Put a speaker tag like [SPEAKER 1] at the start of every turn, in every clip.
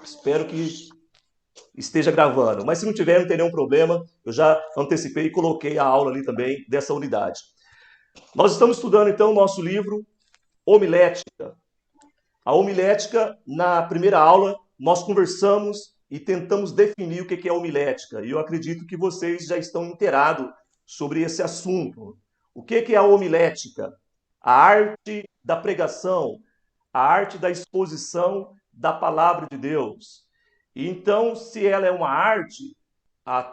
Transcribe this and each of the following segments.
[SPEAKER 1] Espero que esteja gravando. Mas se não tiver, não tem nenhum problema. Eu já antecipei e coloquei a aula ali também dessa unidade. Nós estamos estudando, então, o nosso livro Homilética. A homilética, na primeira aula, nós conversamos e tentamos definir o que é homilética. E eu acredito que vocês já estão inteirados sobre esse assunto. O que é a homilética? A arte da pregação, a arte da exposição da palavra de Deus. E então, se ela é uma arte,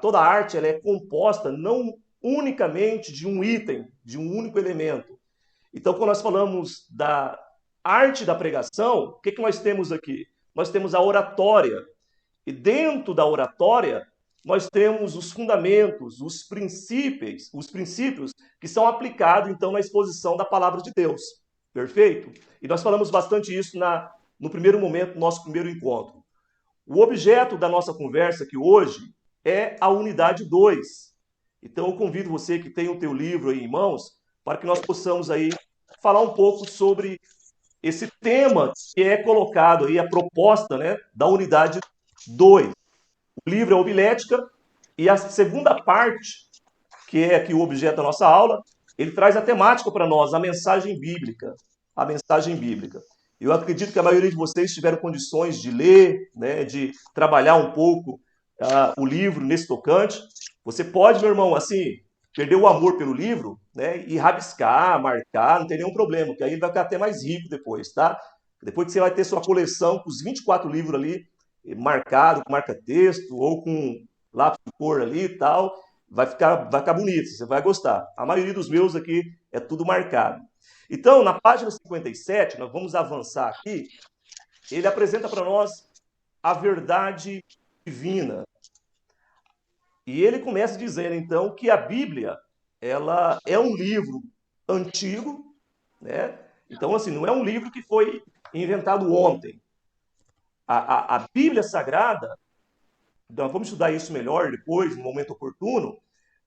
[SPEAKER 1] toda arte ela é composta não unicamente de um item, de um único elemento. Então, quando nós falamos da arte da pregação, o que nós temos aqui? Nós temos a oratória. E dentro da oratória, nós temos os fundamentos, os princípios que são aplicados, então, na exposição da palavra de Deus. Perfeito? E nós falamos bastante isso no primeiro momento, no nosso primeiro encontro. O objeto da nossa conversa aqui hoje é a unidade 2. Então, eu convido você que tem o teu livro aí em mãos, para que nós possamos aí falar um pouco sobre esse tema que é colocado aí, a proposta, né, da unidade 2. O livro é homilética e a segunda parte, que é aqui o objeto da nossa aula, ele traz a temática para nós, a mensagem bíblica. A mensagem bíblica. Eu acredito que a maioria de vocês tiveram condições de ler, né, de trabalhar um pouco o livro nesse tocante. Você pode, meu irmão, assim, perder o amor pelo livro, né, e rabiscar, marcar, não tem nenhum problema, porque aí ele vai ficar até mais rico depois, tá? Depois que você vai ter sua coleção com os 24 livros ali, marcado, com marca-texto, ou com lápis de cor ali e tal, vai ficar bonito, você vai gostar. A maioria dos meus aqui é tudo marcado. Então, na página 57, nós vamos avançar aqui, ele apresenta para nós a verdade divina. E ele começa dizendo, então, que a Bíblia, ela é um livro antigo, né? Então, assim, não é um livro que foi inventado ontem. A Bíblia Sagrada, nós vamos estudar isso melhor depois, no momento oportuno,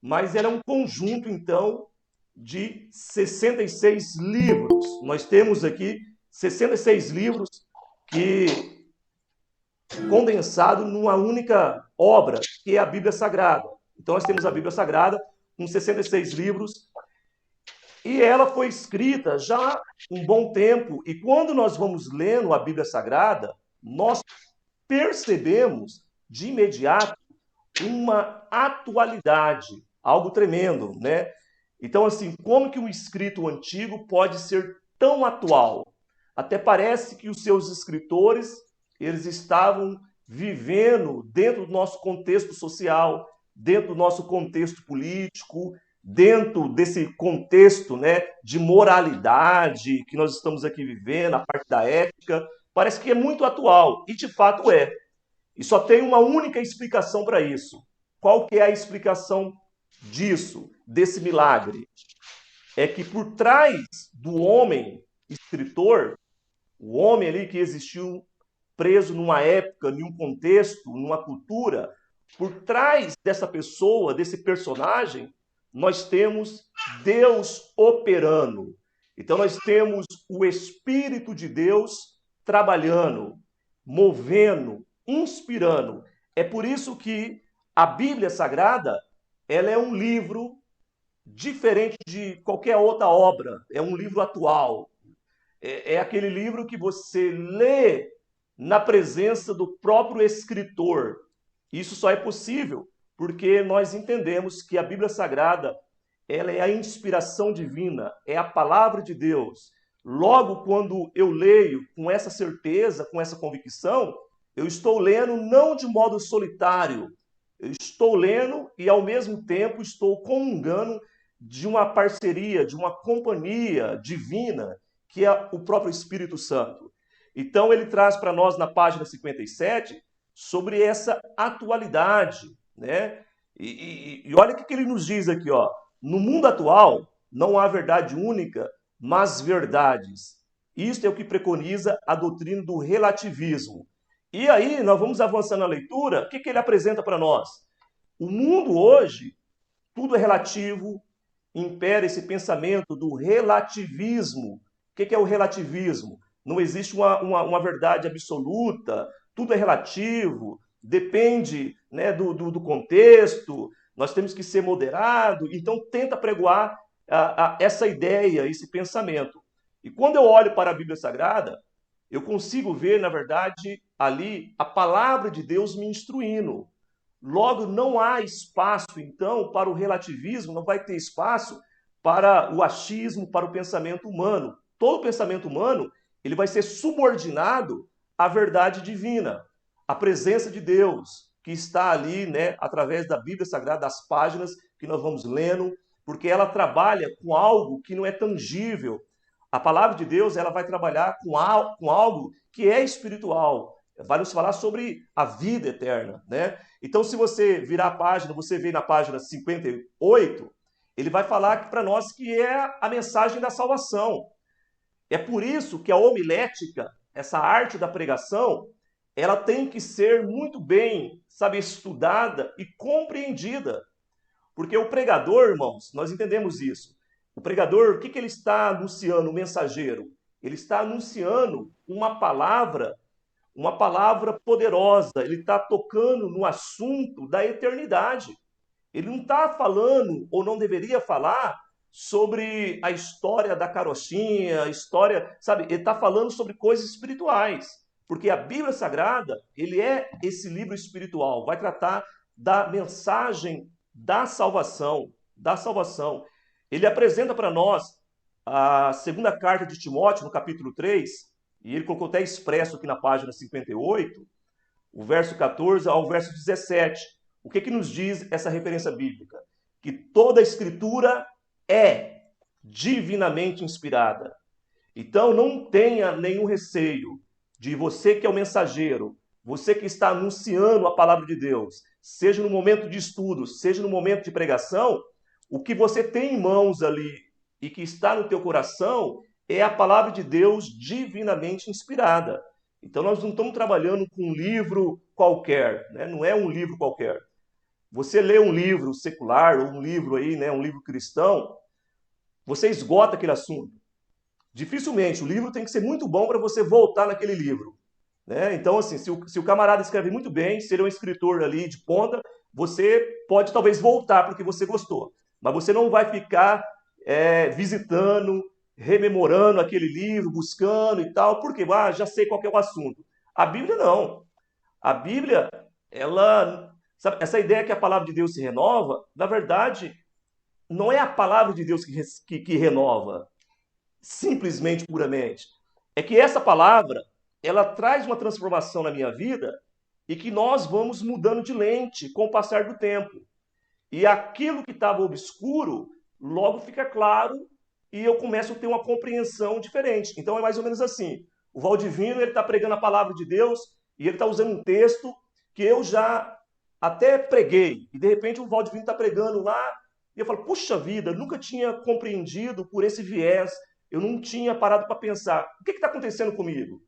[SPEAKER 1] mas ela é um conjunto, então, de 66 livros. Nós temos aqui 66 livros que condensado numa única obra, que é a Bíblia Sagrada. Então nós temos a Bíblia Sagrada com 66 livros e ela foi escrita já há um bom tempo. E quando nós vamos lendo a Bíblia Sagrada, nós percebemos de imediato uma atualidade, algo tremendo, né? Então, assim, como que um escrito antigo pode ser tão atual? Até parece que os seus escritores, eles estavam vivendo dentro do nosso contexto social, dentro do nosso contexto político, dentro desse contexto, né, de moralidade que nós estamos aqui vivendo, a parte da ética, parece que é muito atual, e de fato é. E só tem uma única explicação para isso. Qual que é a explicação disso, desse milagre? É que por trás do homem escritor, o homem ali que existiu preso numa época, num contexto, numa cultura, por trás dessa pessoa, desse personagem, nós temos Deus operando. Então nós temos o Espírito de Deus trabalhando, movendo, inspirando. É por isso que a Bíblia Sagrada, ela é um livro diferente de qualquer outra obra. É um livro atual. É aquele livro que você lê na presença do próprio escritor. Isso só é possível porque nós entendemos que a Bíblia Sagrada, ela é a inspiração divina, é a palavra de Deus. Logo, quando eu leio com essa certeza, com essa convicção, eu estou lendo não de modo solitário. Eu estou lendo e, ao mesmo tempo, estou comungando de uma parceria, de uma companhia divina, que é o próprio Espírito Santo. Então, ele traz para nós, na página 57, sobre essa atualidade, né? E olha o que ele nos diz aqui, ó. No mundo atual, não há verdade única, mas verdades. Isto é o que preconiza a doutrina do relativismo. E aí, nós vamos avançando na leitura, o que ele apresenta para nós? O mundo hoje, tudo é relativo, impera esse pensamento do relativismo. O que é o relativismo? Não existe uma verdade absoluta, tudo é relativo, depende, né, do contexto, nós temos que ser moderado, então tenta pregoar essa ideia, esse pensamento. E quando eu olho para a Bíblia Sagrada, eu consigo ver, na verdade, ali a palavra de Deus me instruindo. Logo, não há espaço, então, para o relativismo, não vai ter espaço para o achismo, para o pensamento humano. Todo pensamento humano, ele vai ser subordinado à verdade divina, à presença de Deus, que está ali, né, através da Bíblia Sagrada, das páginas que nós vamos lendo, porque ela trabalha com algo que não é tangível. A palavra de Deus, ela vai trabalhar com algo que é espiritual. Vai nos falar sobre a vida eterna, né? Então, se você virar a página, você vê na página 58, ele vai falar para nós que é a mensagem da salvação. É por isso que a homilética, essa arte da pregação, ela tem que ser muito bem, sabe, estudada e compreendida. Porque o pregador, irmãos, nós entendemos isso. O pregador, o que ele está anunciando, o mensageiro? Ele está anunciando uma palavra poderosa. Ele está tocando no assunto da eternidade. Ele não está falando, ou não deveria falar, sobre a história da carochinha, a história, sabe? Ele está falando sobre coisas espirituais. Porque a Bíblia Sagrada, ele é esse livro espiritual, vai tratar da mensagem da salvação, da salvação. Ele apresenta para nós a segunda carta de Timóteo, no capítulo 3, e ele colocou até expresso aqui na página 58, o verso 14 ao verso 17. O que nos diz essa referência bíblica? Que toda a escritura é divinamente inspirada. Então não tenha nenhum receio de você que é o mensageiro, você que está anunciando a palavra de Deus, seja no momento de estudo, seja no momento de pregação, o que você tem em mãos ali e que está no teu coração é a palavra de Deus divinamente inspirada. Então nós não estamos trabalhando com um livro qualquer, né? Não é um livro qualquer. Você lê um livro secular, ou um livro aí, né, um livro cristão, você esgota aquele assunto. Dificilmente, o livro tem que ser muito bom para você voltar naquele livro, né? Então, assim, se o camarada escreve muito bem, se ele é um escritor ali de ponta, você pode talvez voltar porque você gostou. Mas você não vai ficar visitando, rememorando aquele livro, buscando e tal, porque já sei qual que é o assunto. A Bíblia não. A Bíblia, ela, sabe, essa ideia que a palavra de Deus se renova, na verdade, não é a palavra de Deus que renova, simplesmente, puramente. É que essa palavra, ela traz uma transformação na minha vida e que nós vamos mudando de lente com o passar do tempo. E aquilo que estava obscuro, logo fica claro e eu começo a ter uma compreensão diferente. Então é mais ou menos assim. O Valdivino, ele está pregando a palavra de Deus e ele está usando um texto que eu já até preguei. E de repente o Valdivino está pregando lá e eu falo, puxa vida, eu nunca tinha compreendido por esse viés, eu não tinha parado para pensar. O que está acontecendo comigo?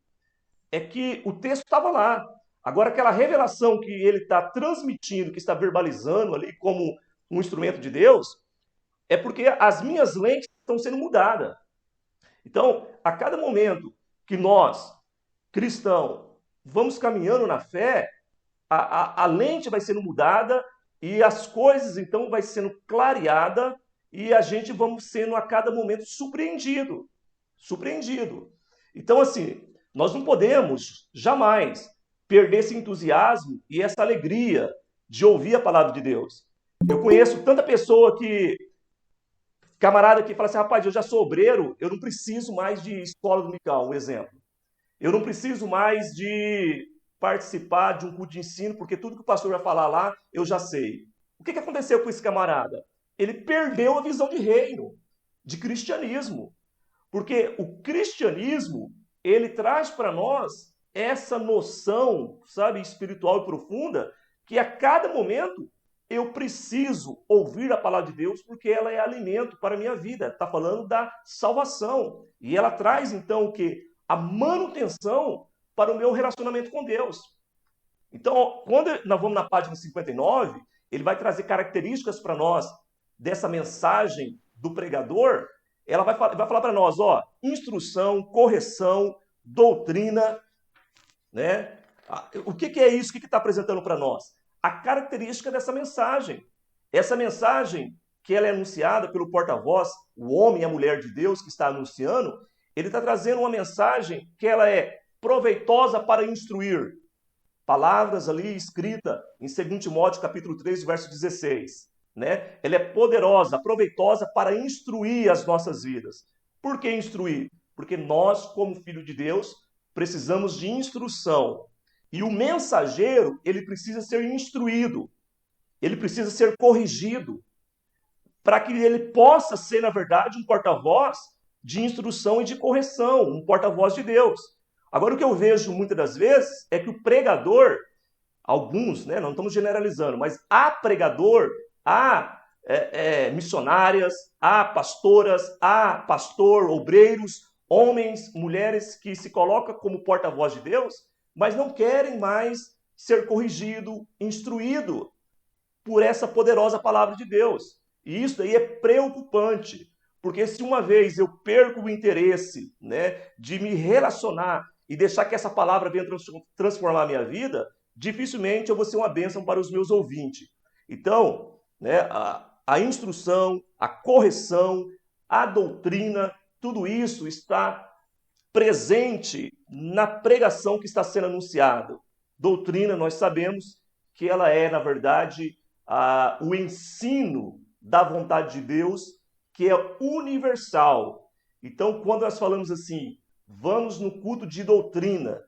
[SPEAKER 1] É que o texto estava lá. Agora, aquela revelação que ele está transmitindo, que está verbalizando ali como um instrumento de Deus, é porque as minhas lentes estão sendo mudadas. Então, a cada momento que nós, cristãos, vamos caminhando na fé, a lente vai sendo mudada e as coisas, então, vai sendo clareada e a gente vamos sendo a cada momento surpreendido. Surpreendido. Então, assim, nós não podemos jamais perder esse entusiasmo e essa alegria de ouvir a palavra de Deus. Eu conheço tanta pessoa camarada que fala assim, rapaz, eu já sou obreiro, eu não preciso mais de escola dominical, um exemplo. Eu não preciso mais de participar de um culto de ensino, porque tudo que o pastor vai falar lá, eu já sei. O que aconteceu com esse camarada? Ele perdeu a visão de reino, de cristianismo. Porque o cristianismo, ele traz para nós essa noção, sabe, espiritual e profunda, que a cada momento eu preciso ouvir a palavra de Deus, porque ela é alimento para a minha vida. Está falando da salvação. E ela traz, então, o quê? A manutenção para o meu relacionamento com Deus. Então, quando nós vamos na página 59, ele vai trazer características para nós dessa mensagem do pregador. Ela vai falar para nós, instrução, correção, doutrina, né? O que é isso? O que está apresentando para nós? A característica dessa mensagem. Essa mensagem que ela é anunciada pelo porta-voz, o homem e a mulher de Deus que está anunciando, ele está trazendo uma mensagem que ela é proveitosa para instruir. Palavras ali escrita em 2 Timóteo capítulo 3, verso 16. Né? Ela é poderosa, proveitosa para instruir as nossas vidas. Por que instruir? Porque nós, como filho de Deus, precisamos de instrução. E o mensageiro, ele precisa ser instruído. Ele precisa ser corrigido para que ele possa ser, na verdade, um porta-voz de instrução e de correção, um porta-voz de Deus. Agora, o que eu vejo muitas das vezes é que o pregador, alguns, né, não estamos generalizando, mas há pregador, há missionárias, há pastoras, há pastor, obreiros, homens, mulheres que se colocam como porta-voz de Deus, mas não querem mais ser corrigido, instruído por essa poderosa palavra de Deus. E isso aí é preocupante, porque se uma vez eu perco o interesse, né, de me relacionar e deixar que essa palavra venha transformar a minha vida, dificilmente eu vou ser uma bênção para os meus ouvintes. Então, né, a instrução, a correção, a doutrina, tudo isso está presente na pregação que está sendo anunciada. Doutrina, nós sabemos que ela é, na verdade, o ensino da vontade de Deus, que é universal. Então, quando nós falamos assim, vamos no culto de doutrina,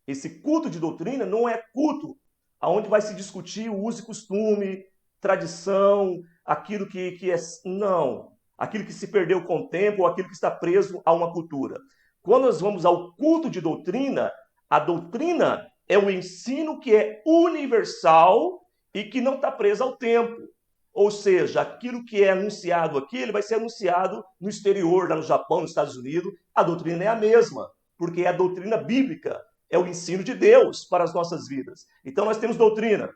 [SPEAKER 1] esse culto de doutrina não é culto onde vai se discutir o uso e costume, tradição, aquilo que é... Não. Aquilo que se perdeu com o tempo ou aquilo que está preso a uma cultura. Quando nós vamos ao culto de doutrina, a doutrina é o ensino que é universal e que não está preso ao tempo. Ou seja, aquilo que é anunciado aqui, ele vai ser anunciado no exterior, lá no Japão, nos Estados Unidos. A doutrina é a mesma, porque é a doutrina bíblica, é o ensino de Deus para as nossas vidas. Então nós temos doutrina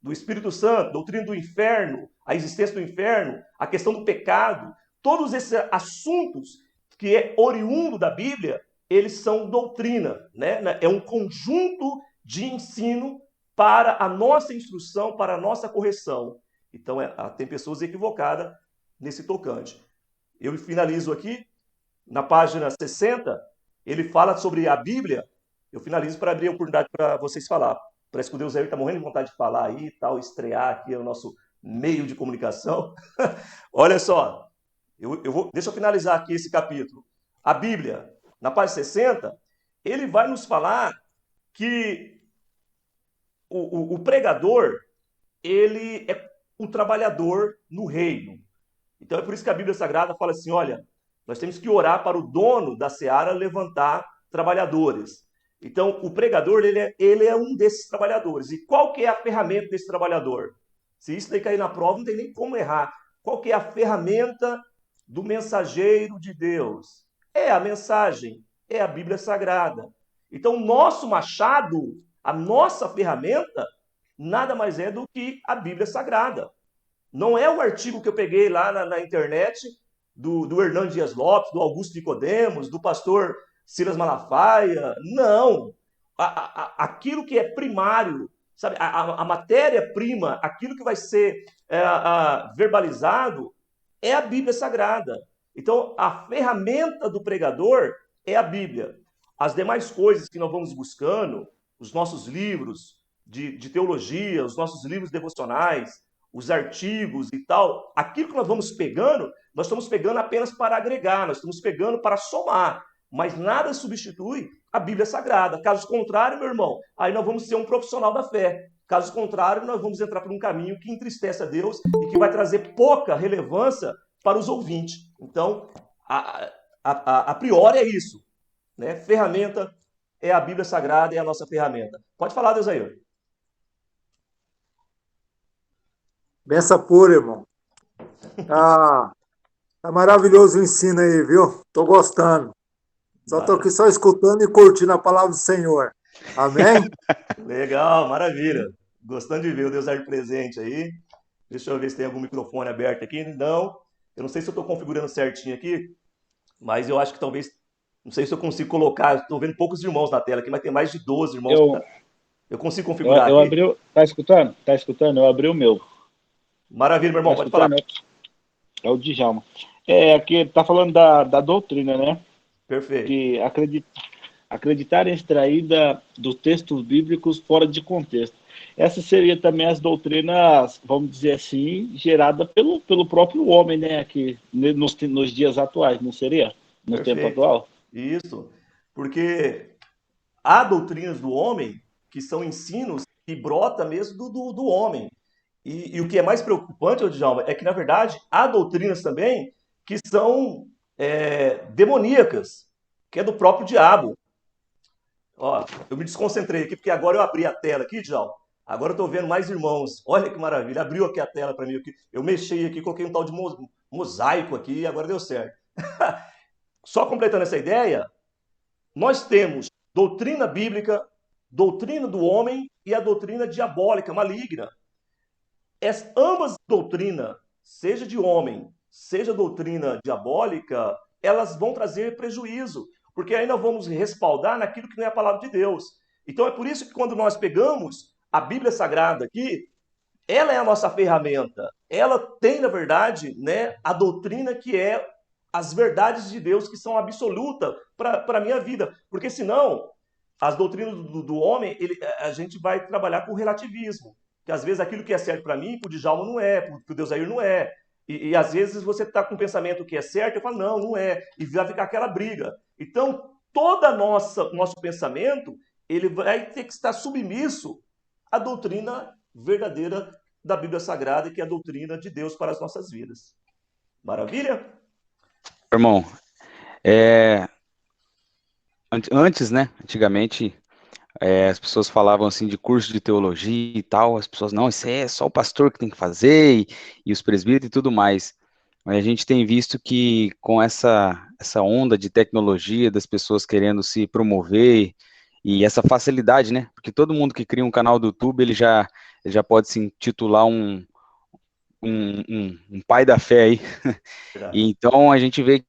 [SPEAKER 1] do Espírito Santo, doutrina do inferno, a existência do inferno, a questão do pecado. Todos esses assuntos que é oriundo da Bíblia, eles são doutrina, né? É um conjunto de ensino para a nossa instrução, para a nossa correção. Então, tem pessoas equivocadas nesse tocante. Eu finalizo aqui, na página 60, ele fala sobre a Bíblia. Eu finalizo para abrir a oportunidade para vocês falar. Parece que o Deus aí está morrendo de vontade de falar aí, tal, estrear aqui o nosso meio de comunicação. Olha só, deixa eu finalizar aqui esse capítulo. A Bíblia, na página 60, ele vai nos falar que o pregador, ele é um trabalhador no reino. Então é por isso que a Bíblia Sagrada fala assim, olha, nós temos que orar para o dono da seara levantar trabalhadores. Então o pregador, ele é um desses trabalhadores. E qual que é a ferramenta desse trabalhador? Se isso daí cair na prova, não tem nem como errar. Qual que é a ferramenta do mensageiro de Deus? É a mensagem, é a Bíblia Sagrada. Então o nosso machado, a nossa ferramenta, nada mais é do que a Bíblia Sagrada. Não é o artigo que eu peguei lá na internet do Hernando Dias Lopes, do Augusto Nicodemos, do pastor Silas Malafaia. Não. Aquilo que é primário, sabe? A matéria-prima, aquilo que vai ser verbalizado, é a Bíblia Sagrada. Então, a ferramenta do pregador é a Bíblia. As demais coisas que nós vamos buscando, os nossos livros de teologia, os nossos livros devocionais, os artigos e tal, aquilo que nós vamos pegando, nós estamos pegando apenas para agregar, nós estamos pegando para somar, mas nada substitui a Bíblia Sagrada. Caso contrário, meu irmão, aí nós vamos ser um profissional da fé. Caso contrário, nós vamos entrar por um caminho que entristece a Deus e que vai trazer pouca relevância para os ouvintes. Então, a priori é isso, né? Ferramenta é a Bíblia Sagrada, é a nossa ferramenta. Pode falar, Deusair.
[SPEAKER 2] Benção pura, irmão. Tá maravilhoso o ensino aí, viu? Tô gostando. Só tô aqui só escutando e curtindo a palavra do Senhor. Amém?
[SPEAKER 1] Legal, maravilha. Gostando de ver o Deusair presente aí. Deixa eu ver se tem algum microfone aberto aqui. Não. Eu não sei se eu estou configurando certinho aqui, mas eu acho que talvez... Não sei se eu consigo colocar... Estou vendo poucos irmãos na tela aqui, mas tem mais de 12 irmãos. Eu consigo
[SPEAKER 3] Eu,
[SPEAKER 1] configurar
[SPEAKER 3] eu
[SPEAKER 1] aqui?
[SPEAKER 3] abri. Tá escutando? Tá escutando? Eu abri o meu.
[SPEAKER 1] Maravilha, meu
[SPEAKER 3] Tá
[SPEAKER 1] irmão, pode falar.
[SPEAKER 3] escutando? É o Djalma. Aqui tá falando da doutrina, né?
[SPEAKER 1] Perfeito.
[SPEAKER 3] Que acreditar em extrair dos textos bíblicos fora de contexto. Essa seria também as doutrinas, vamos dizer assim, gerada pelo próprio homem, né? Aqui nos dias atuais, não seria? No tempo
[SPEAKER 1] Perfeito.
[SPEAKER 3] atual?
[SPEAKER 1] Isso. Porque há doutrinas do homem que são ensinos que brota mesmo do homem. E o que é mais preocupante, ô Djalma, é que, na verdade, há doutrinas também que são demoníacas, que é do próprio diabo. Ó, eu me desconcentrei aqui, porque agora eu abri a tela aqui, Djalma. Agora eu estou vendo mais irmãos. Olha que maravilha. Abriu aqui a tela para mim. Eu mexi aqui, coloquei um tal de mosaico aqui e agora deu certo. Só completando essa ideia, nós temos doutrina bíblica, doutrina do homem e a doutrina diabólica, maligna. Ambas doutrinas, seja de homem, seja doutrina diabólica, elas vão trazer prejuízo, porque aí nós vamos respaldar naquilo que não é a palavra de Deus. Então é por isso que quando nós pegamos a Bíblia Sagrada aqui, ela é a nossa ferramenta. Ela tem, na verdade, né, a doutrina que é as verdades de Deus que são absolutas para a minha vida. Porque senão, as doutrinas do homem, a gente vai trabalhar com relativismo. Que às vezes aquilo que é certo para mim, para o Djalma não é, para o Deusair não é. E às vezes você está com um pensamento que é certo, eu falo, não, não é. E vai ficar aquela briga. Então, todo nosso pensamento, ele vai ter que estar submisso à doutrina verdadeira da Bíblia Sagrada, que é a doutrina de Deus para as nossas vidas. Maravilha?
[SPEAKER 4] Irmão, é, antes, né, antigamente, as pessoas falavam assim de curso de teologia e tal, as pessoas, não, isso é só o pastor que tem que fazer, e os presbíteros e tudo mais. Mas a gente tem visto que com essa onda de tecnologia, das pessoas querendo se promover, e essa facilidade, né, porque todo mundo que cria um canal do YouTube, ele já pode se intitular um pai da fé aí. E
[SPEAKER 1] Verdade.
[SPEAKER 4] então a gente vê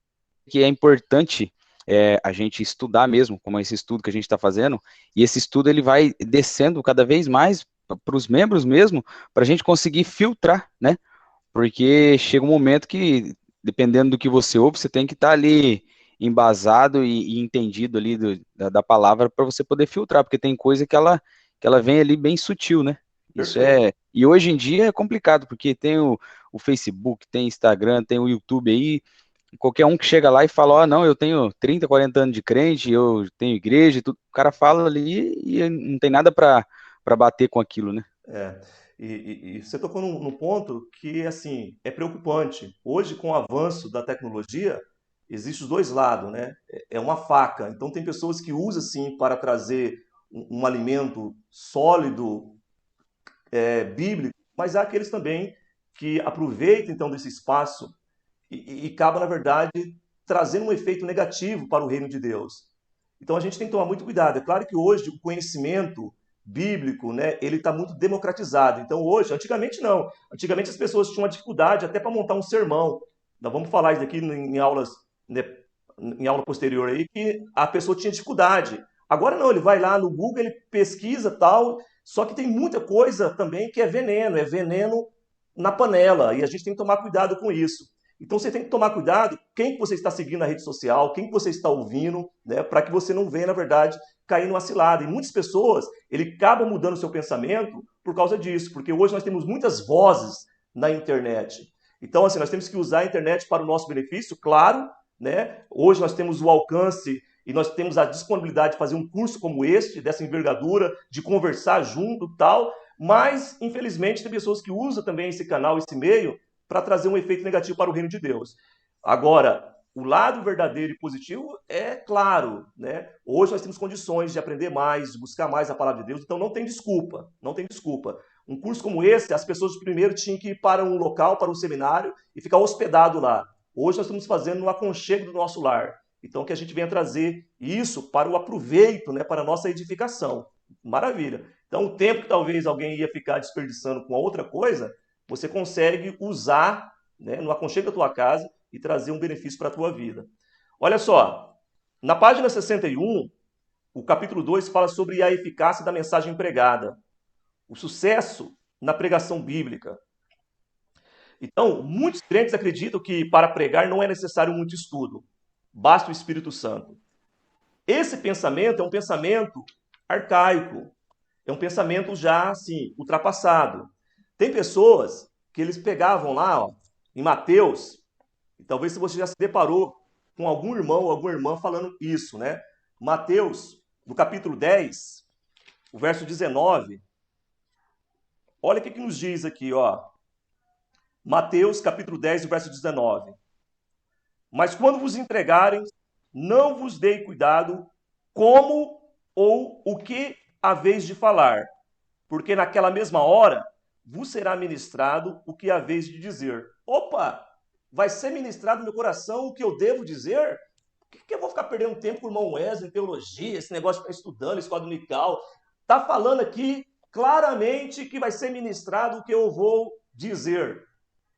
[SPEAKER 4] que é importante a gente estudar mesmo, como esse estudo que a gente está fazendo, e esse estudo ele vai descendo cada vez mais para os membros mesmo, para a gente conseguir filtrar, né? Porque chega um momento que, dependendo do que você ouve, você tem que estar ali embasado e entendido ali da palavra para você poder filtrar, porque tem coisa que ela vem ali bem sutil, né? Isso
[SPEAKER 1] Perfeito.
[SPEAKER 4] é. E hoje em dia é complicado, porque tem o Facebook, tem Instagram, tem o YouTube aí, qualquer um que chega lá e fala, ó, não, eu tenho 30, 40 anos de crente, eu tenho igreja e tudo, o cara fala ali e não tem nada para bater com aquilo, né?
[SPEAKER 1] É. E você tocou num ponto que, assim, é preocupante. Hoje, com o avanço da tecnologia, existem os dois lados, né? É uma faca. Então, tem pessoas que usam, assim, para trazer um alimento sólido, bíblico, mas há aqueles também que aproveitam, então, desse espaço e acaba, na verdade, trazendo um efeito negativo para o reino de Deus. Então a gente tem que tomar muito cuidado. É claro que hoje o conhecimento bíblico, né, ele está muito democratizado. Então hoje, antigamente não. Antigamente as pessoas tinham uma dificuldade até para montar um sermão. Nós vamos falar isso aqui em aulas, né, em aula posterior aí, que a pessoa tinha dificuldade. Agora não, ele vai lá no Google, ele pesquisa tal, só que tem muita coisa também que é veneno na panela, e a gente tem que tomar cuidado com isso. Então você tem que tomar cuidado quem que você está seguindo na rede social, quem que você está ouvindo, né, para que você não venha, na verdade, cair numa cilada. E muitas pessoas, ele acaba mudando o seu pensamento por causa disso, porque hoje nós temos muitas vozes na internet. Então, assim, nós temos que usar a internet para o nosso benefício, claro, né? Hoje nós temos o alcance e nós temos a disponibilidade de fazer um curso como este, dessa envergadura, de conversar junto e tal, mas, infelizmente, tem pessoas que usam também esse canal, esse meio, para trazer um efeito negativo para o reino de Deus. Agora, o lado verdadeiro e positivo é claro, né? Hoje nós temos condições de aprender mais, de buscar mais a palavra de Deus, então não tem desculpa, não tem desculpa. Um curso como esse, as pessoas primeiro tinham que ir para um local, para um seminário e ficar hospedado lá. Hoje nós estamos fazendo no aconchego do nosso lar. Então que a gente venha trazer isso para o aproveito, né, para a nossa edificação. Maravilha. Então o tempo que talvez alguém ia ficar desperdiçando com outra coisa, você consegue usar, né, no aconchego da tua casa e trazer um benefício para a tua vida. Olha só, na página 61, o capítulo 2 fala sobre a eficácia da mensagem pregada, o sucesso na pregação bíblica. Então, muitos crentes acreditam que para pregar não é necessário muito estudo, basta o Espírito Santo. Esse pensamento é um pensamento arcaico, é um pensamento já, assim, ultrapassado. Tem pessoas que eles pegavam lá, ó, em Mateus, e talvez se você já se deparou com algum irmão ou alguma irmã falando isso, né? Mateus, no capítulo 10, o verso 19, olha o que nos diz aqui, ó. Mateus, capítulo 10, o verso 19. Mas quando vos entregarem, não vos dei cuidado como ou o que haveis de falar, porque naquela mesma hora vos será ministrado o que haveis de dizer. Opa! Vai ser ministrado no meu coração o que eu devo dizer? Por que eu vou ficar perdendo tempo com o irmão Wesley em teologia, esse negócio de ficar estudando, escola dominical? Está falando aqui claramente que vai ser ministrado o que eu vou dizer.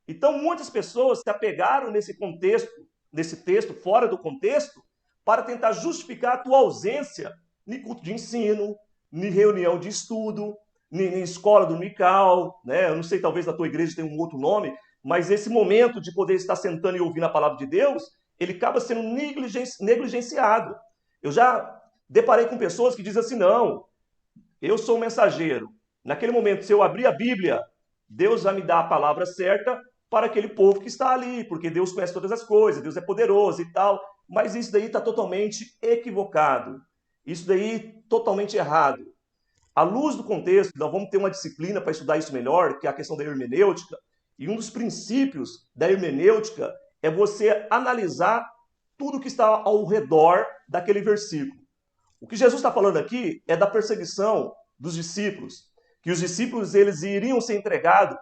[SPEAKER 1] Então, muitas pessoas se apegaram nesse contexto, nesse texto, fora do contexto, para tentar justificar a tua ausência em culto de ensino, em reunião de estudo, em escola dominical, né? Eu não sei, talvez na tua igreja tenha um outro nome, mas esse momento de poder estar sentando e ouvindo a palavra de Deus, ele acaba sendo negligenciado. Eu já deparei com pessoas que dizem assim, não, eu sou um mensageiro. Naquele momento, se eu abrir a Bíblia, Deus vai me dar a palavra certa para aquele povo que está ali, porque Deus conhece todas as coisas, Deus é poderoso e tal, mas isso daí está totalmente equivocado. Isso daí totalmente errado. À luz do contexto, nós vamos ter uma disciplina para estudar isso melhor, que é a questão da hermenêutica, e um dos princípios da hermenêutica é você analisar tudo que está ao redor daquele versículo. O que Jesus está falando aqui é da perseguição dos discípulos, que os discípulos eles iriam ser entregados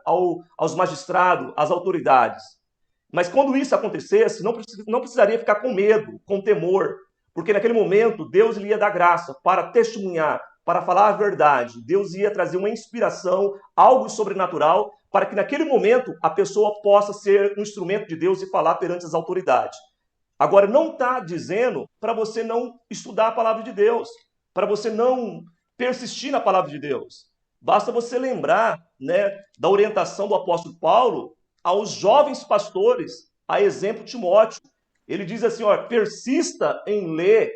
[SPEAKER 1] aos magistrados, às autoridades. Mas quando isso acontecesse, não precisaria ficar com medo, com temor, porque naquele momento Deus lhe ia dar graça para testemunhar, para falar a verdade. Deus ia trazer uma inspiração, algo sobrenatural, para que naquele momento a pessoa possa ser um instrumento de Deus e falar perante as autoridades. Agora, não está dizendo para você não estudar a palavra de Deus, para você não persistir na palavra de Deus. Basta você lembrar, né, da orientação do apóstolo Paulo aos jovens pastores, a exemplo de Timóteo. Ele diz assim, ó, persista em ler,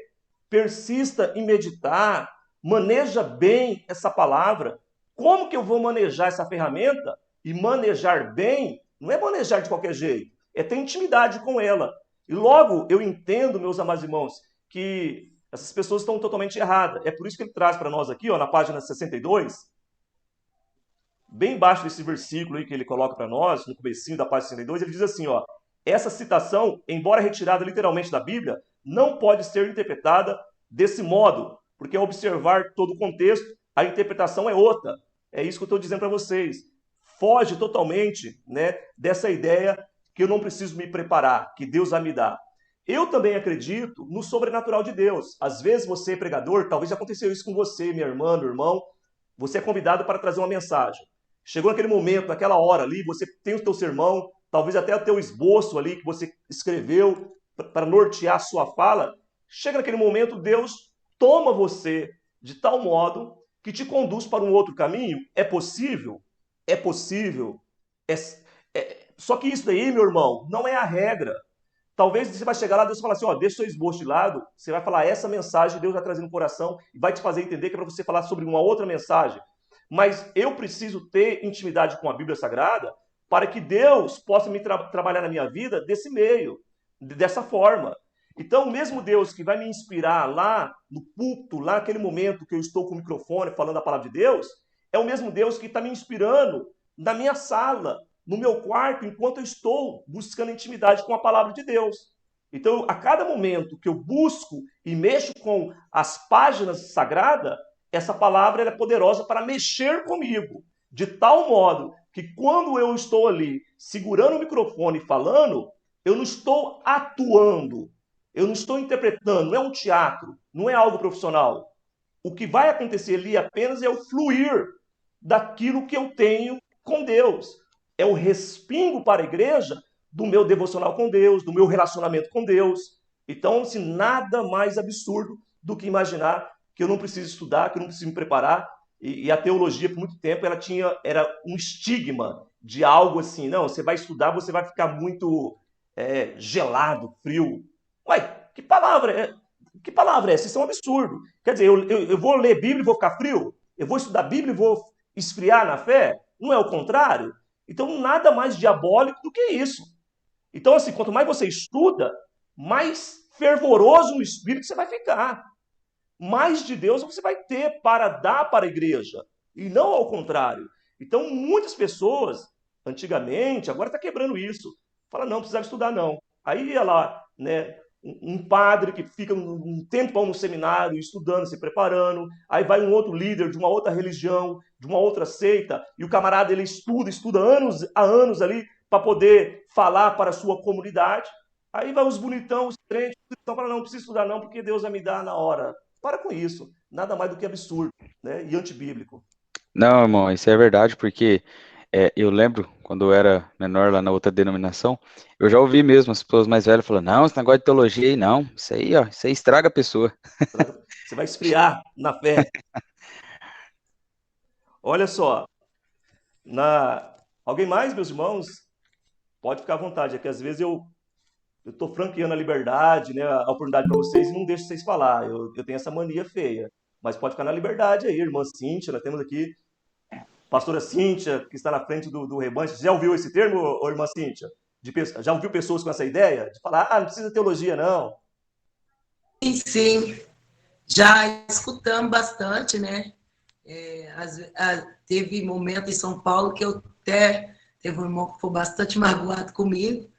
[SPEAKER 1] persista em meditar, maneja bem essa palavra. Como que eu vou manejar essa ferramenta? E manejar bem não é manejar de qualquer jeito, é ter intimidade com ela. E logo eu entendo, meus amados irmãos, que essas pessoas estão totalmente erradas. É por isso que ele traz para nós aqui, ó, na página 62, bem embaixo desse versículo aí que ele coloca para nós, no comecinho da página 62, ele diz assim, ó, essa citação, embora retirada literalmente da Bíblia, não pode ser interpretada desse modo, porque ao observar todo o contexto, a interpretação é outra. É isso que eu estou dizendo para vocês. Foge totalmente, né, dessa ideia que eu não preciso me preparar, que Deus vai me dar. Eu também acredito no sobrenatural de Deus. Às vezes você, pregador, talvez já aconteceu isso com você, minha irmã, meu irmão, você é convidado para trazer uma mensagem. Chegou naquele momento, naquela hora ali, você tem o teu sermão, talvez até o teu esboço ali que você escreveu para nortear a sua fala. Chega naquele momento, Deus toma você de tal modo que te conduz para um outro caminho. É possível? É possível. Só que isso daí, meu irmão, não é a regra. Talvez você vai chegar lá, Deus vai falar assim, ó, deixa o seu esboço de lado, você vai falar essa mensagem, Deus vai trazer no coração e vai te fazer entender que é para você falar sobre uma outra mensagem. Mas eu preciso ter intimidade com a Bíblia Sagrada para que Deus possa me trabalhar na minha vida desse meio, dessa forma. Então, o mesmo Deus que vai me inspirar lá no púlpito, lá naquele momento que eu estou com o microfone falando a palavra de Deus, é o mesmo Deus que está me inspirando na minha sala, no meu quarto, enquanto eu estou buscando intimidade com a palavra de Deus. Então, a cada momento que eu busco e mexo com as páginas sagradas, essa palavra é poderosa para mexer comigo, de tal modo que quando eu estou ali segurando o microfone e falando, eu não estou atuando, eu não estou interpretando, não é um teatro, não é algo profissional. O que vai acontecer ali apenas é o fluir daquilo que eu tenho com Deus. É o respingo para a igreja do meu devocional com Deus, do meu relacionamento com Deus. Então, assim, nada mais absurdo do que imaginar que eu não preciso estudar, que eu não preciso me preparar. E a teologia, por muito tempo, era um estigma de algo assim, não, você vai estudar, você vai ficar muito gelado, frio. Ué, que palavra é essa? Isso é um absurdo. Quer dizer, eu vou ler Bíblia e vou ficar frio? Eu vou estudar Bíblia e vou esfriar na fé? Não é o contrário? Então, nada mais diabólico do que isso. Então, assim, quanto mais você estuda, mais fervoroso no espírito você vai ficar. Mais de Deus você vai ter para dar para a igreja. E não ao contrário. Então, muitas pessoas, antigamente, agora está quebrando isso. Fala, não, precisava estudar, não. Aí ia lá, né, um padre que fica um tempão no seminário, estudando, se preparando. Aí vai um outro líder de uma outra religião, de uma outra seita, e o camarada ele estuda há anos ali, para poder falar para a sua comunidade. Aí vai os bonitão, os crentes, então fala, não precisa estudar não, porque Deus vai me dar na hora. Para com isso. Nada mais do que absurdo, né? E antibíblico.
[SPEAKER 4] Não, irmão, isso é verdade, porque eu lembro, quando eu era menor lá na outra denominação, eu já ouvi mesmo as pessoas mais velhas falando, não, esse negócio de teologia aí, não, isso aí, ó, isso aí estraga a pessoa.
[SPEAKER 1] Você vai esfriar na fé. Olha só, alguém mais, meus irmãos? Pode ficar à vontade, é que às vezes eu estou franqueando a liberdade, né, a oportunidade para vocês e não deixo vocês falar. Eu tenho essa mania feia. Mas pode ficar na liberdade aí, irmã Cíntia, nós temos aqui pastora Cíntia, que está na frente do rebanho. Você já ouviu esse termo, irmã Cíntia? Já ouviu pessoas com essa ideia? De falar, não precisa de teologia, não.
[SPEAKER 5] Sim, sim. Já escutamos bastante, né? Teve momento em São Paulo que eu até... Teve um irmão que foi bastante magoado comigo.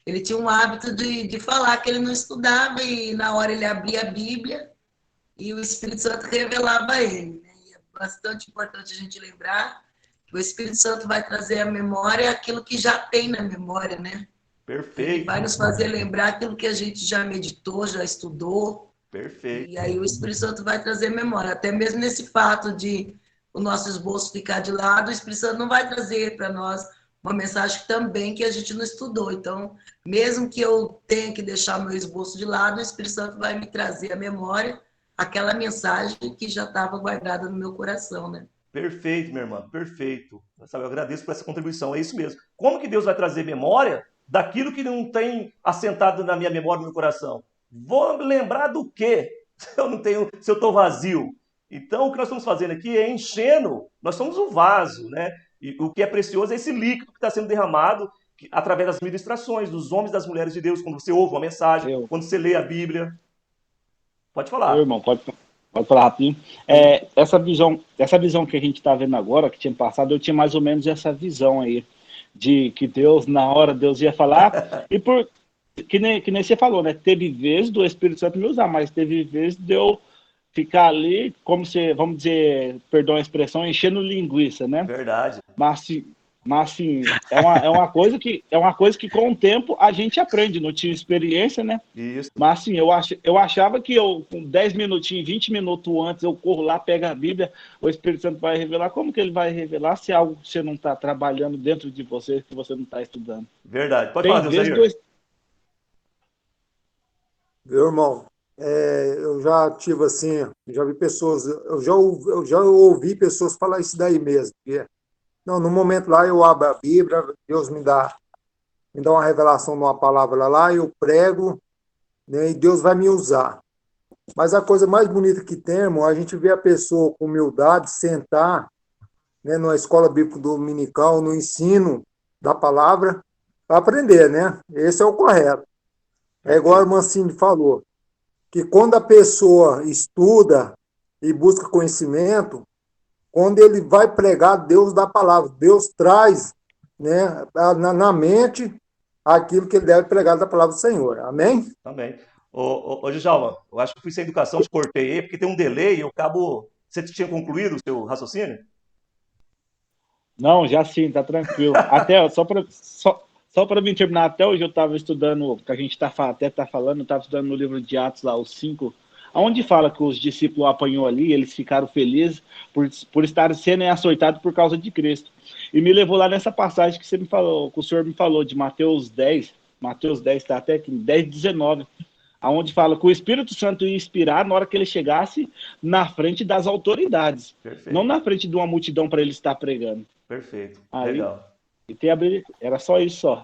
[SPEAKER 5] Ele tinha um hábito de falar que ele não estudava e na hora ele abria a Bíblia e o Espírito Santo revelava a ele. Né? E é bastante importante a gente lembrar que o Espírito Santo vai trazer à memória aquilo que já tem na memória, né?
[SPEAKER 1] Perfeito.
[SPEAKER 5] Ele vai nos fazer lembrar aquilo que a gente já meditou, já estudou.
[SPEAKER 1] Perfeito.
[SPEAKER 5] E aí o Espírito Santo vai trazer memória. Até mesmo nesse fato de o nosso esboço ficar de lado, o Espírito Santo não vai trazer para nós uma mensagem também que a gente não estudou. Então, mesmo que eu tenha que deixar meu esboço de lado, o Espírito Santo vai me trazer à memória aquela mensagem que já estava guardada no meu coração, né?
[SPEAKER 1] Perfeito, minha irmã, perfeito. Sabe, eu agradeço por essa contribuição, é isso mesmo. Como que Deus vai trazer memória daquilo que não tem assentado na minha memória, no meu coração? Vou lembrar do quê? Se eu estou vazio. Então, o que nós estamos fazendo aqui é enchendo, nós somos um vaso, né? E o que é precioso é esse líquido que está sendo derramado através das ministrações, dos homens e das mulheres de Deus, quando você ouve uma mensagem, quando você lê a Bíblia. Pode falar.
[SPEAKER 3] Irmão, pode falar rapidinho. Essa visão que a gente está vendo agora, que tinha passado, eu tinha mais ou menos essa visão aí, de que Deus, na hora, Deus ia falar, e que nem você falou, né? Teve vezes do Espírito Santo me usar, mas teve vezes de eu ficar ali, como se, vamos dizer, perdão a expressão, enchendo linguiça, né?
[SPEAKER 1] Verdade.
[SPEAKER 3] Mas assim, é uma coisa que com o tempo a gente aprende, não tinha experiência, né?
[SPEAKER 1] Isso.
[SPEAKER 3] Mas assim, eu achava que eu, com 10 minutinhos, 20 minutos antes, eu corro lá, pego a Bíblia, o Espírito Santo vai revelar. Como que ele vai revelar se é algo que você não está trabalhando dentro de você, que você não está estudando?
[SPEAKER 1] Verdade. Pode falar, Deus.
[SPEAKER 2] Meu irmão, eu já tive assim, já vi pessoas, eu já ouvi pessoas falar isso daí mesmo. Não, no momento lá eu abro a Bíblia, Deus me dá uma revelação de uma palavra lá, eu prego, né, e Deus vai me usar. Mas a coisa mais bonita que tem, irmão, a gente vê a pessoa com humildade sentar, né, numa escola bíblica dominical, no ensino da palavra, para aprender, né? Esse é o correto. É igual a irmã Cindy falou, que quando a pessoa estuda e busca conhecimento, quando ele vai pregar, Deus dá a palavra, Deus traz, né, na mente aquilo que ele deve pregar da palavra do Senhor. Amém?
[SPEAKER 1] Também. Ô, Djalma, eu acho que fui sem educação, te cortei aí, porque tem um delay e eu acabo... Você tinha concluído o seu raciocínio?
[SPEAKER 3] Não, já sim, tá tranquilo. Até, só para me terminar, até hoje eu estava estudando, que a gente até está falando, eu estava estudando no livro de Atos, lá, os 5, onde fala que os discípulos apanhou ali, eles ficaram felizes por estarem sendo açoitados por causa de Cristo. E me levou lá nessa passagem que você me falou, que o senhor me falou, de Mateus 10 está até aqui, 10, 19, Aonde fala que o Espírito Santo ia inspirar na hora que ele chegasse na frente das autoridades,
[SPEAKER 1] Perfeito.
[SPEAKER 3] não na frente de uma multidão para ele estar pregando.
[SPEAKER 1] Perfeito.
[SPEAKER 3] Aí,
[SPEAKER 1] Legal.
[SPEAKER 3] e era só isso só.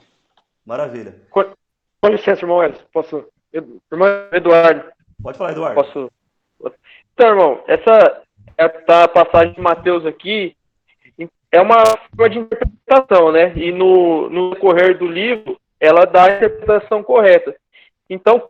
[SPEAKER 1] Maravilha.
[SPEAKER 6] Com licença, irmão Wesley. Posso? Irmão Eduardo,
[SPEAKER 1] Pode falar, Eduardo.
[SPEAKER 6] posso? Então, irmão, essa passagem de Mateus aqui é uma forma de interpretação, né? E no decorrer do livro, ela dá a interpretação correta. Então,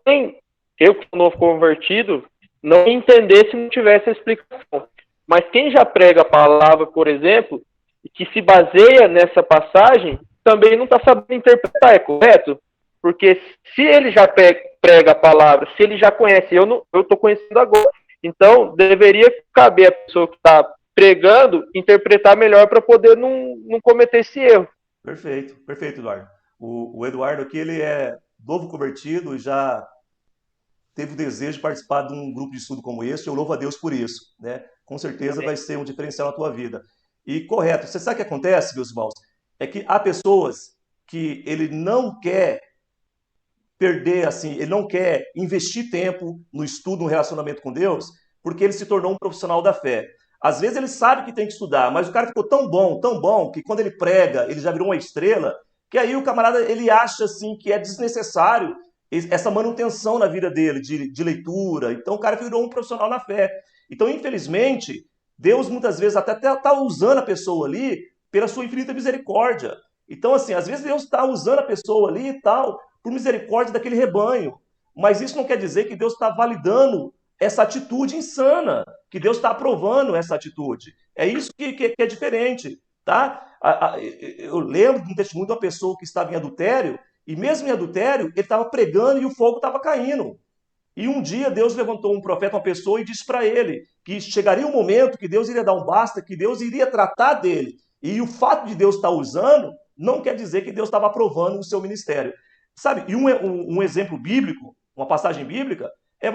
[SPEAKER 6] eu que sou novo convertido, não ia entender se não tivesse a explicação. Mas quem já prega a palavra, por exemplo, e que se baseia nessa passagem, também não está sabendo interpretar, é correto? Porque se ele já prega a palavra, se ele já conhece, eu estou conhecendo agora. Então, deveria caber a pessoa que está pregando interpretar melhor para poder não cometer esse erro.
[SPEAKER 1] Perfeito, perfeito, Eduardo. O Eduardo aqui, ele é novo convertido e já teve o desejo de participar de um grupo de estudo como esse. Eu louvo a Deus por isso, né? Com certeza vai ser um diferencial na tua vida. E correto, você sabe o que acontece, meus irmãos? É que há pessoas que ele não quer perder, assim, ele não quer investir tempo no estudo, no relacionamento com Deus, porque ele se tornou um profissional da fé. Às vezes ele sabe que tem que estudar, mas o cara ficou tão bom, que quando ele prega, ele já virou uma estrela, que aí o camarada, ele acha, assim, que é desnecessário essa manutenção na vida dele, de leitura. Então o cara virou um profissional na fé. Então, infelizmente, Deus muitas vezes até está usando a pessoa ali pela sua infinita misericórdia. Então, assim, às vezes Deus está usando a pessoa ali e tal, por misericórdia daquele rebanho. Mas isso não quer dizer que Deus está validando essa atitude insana, que Deus está aprovando essa atitude. É isso que é diferente, tá? Eu lembro de um testemunho de uma pessoa que estava em adultério, e mesmo em adultério, ele estava pregando e o fogo estava caindo. E um dia Deus levantou um profeta, uma pessoa, e disse para ele que chegaria um momento que Deus iria dar um basta, que Deus iria tratar dele. E o fato de Deus estar usando não quer dizer que Deus estava aprovando o seu ministério. Sabe, e um exemplo bíblico, uma passagem bíblica,